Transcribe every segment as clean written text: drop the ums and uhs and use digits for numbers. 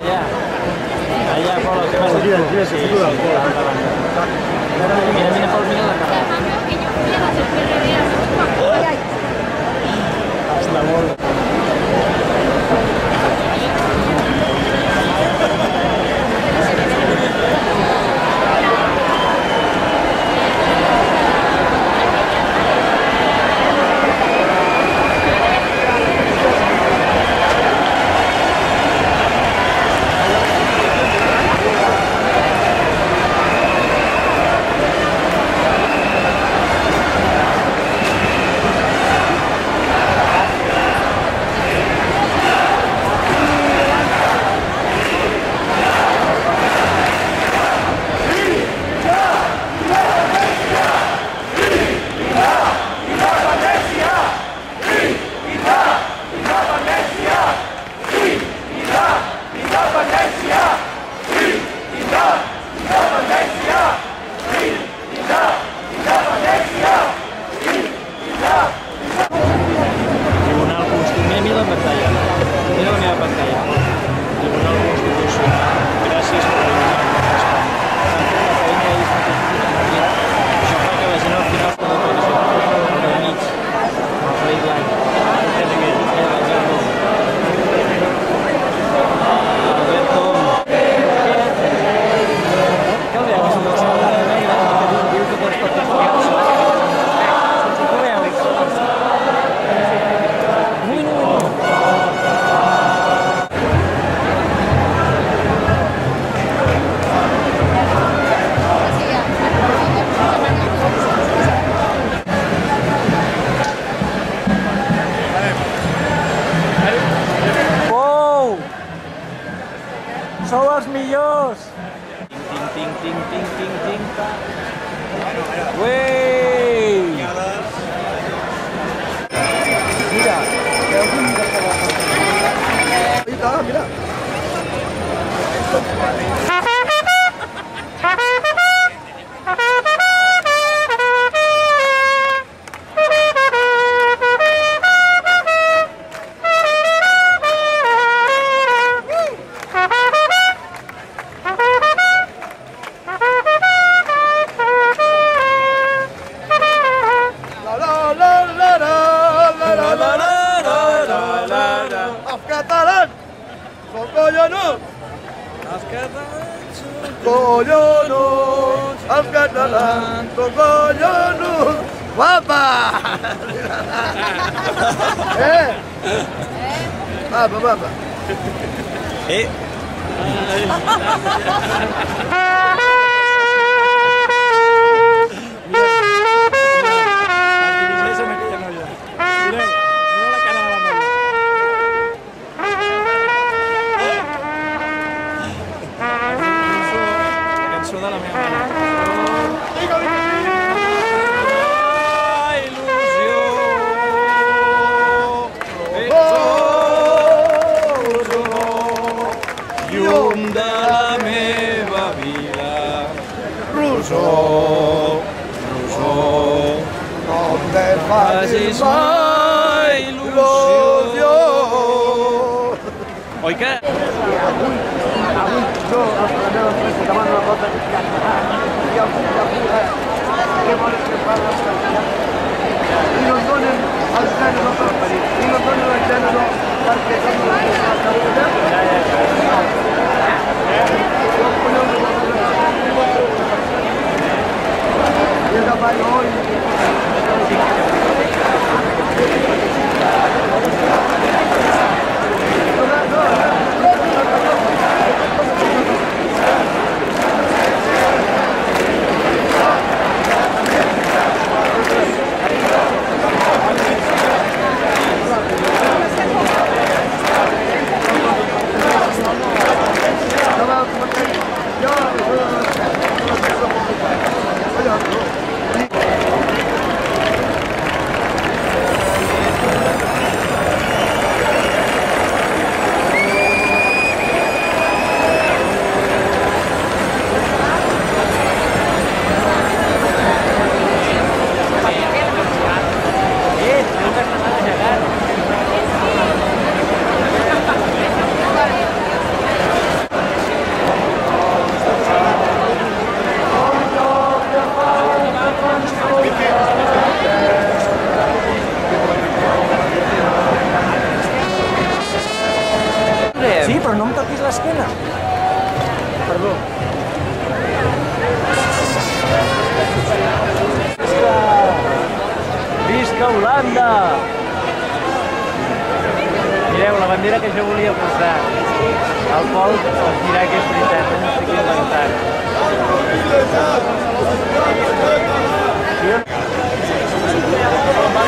Allá por los demás. Sí, mira por mí la cara. Hasta luego. Sou els millors! Ting. Uei! Mira, mira! Els catalans són collonuts! Guapa! Guapa! Facis mai il·lusió. Oi que? Avui jo, els treballadors que demano la cosa que i els què volen que fan els castellans i no ens donen els gèneros i no ens donen els gèneros perquè som la Catalunya. I el davall hoy Però no em toquis l'esquena. Perdó. Visca Holanda! Mireu, la bandera que jo volia posar. El Pol es dirà que és veritat, no m'estic inventant. Mira, va,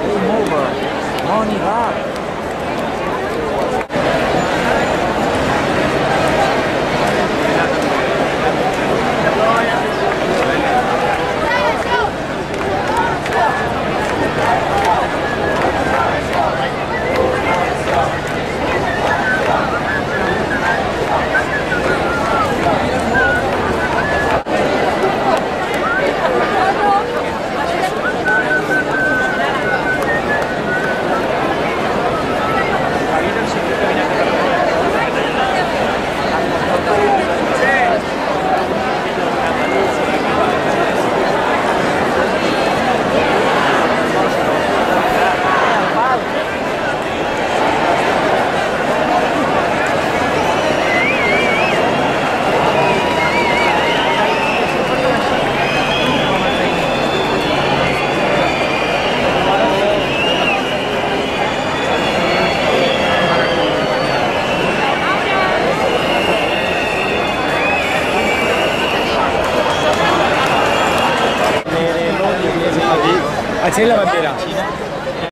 game over. Money back. Accende la bandera.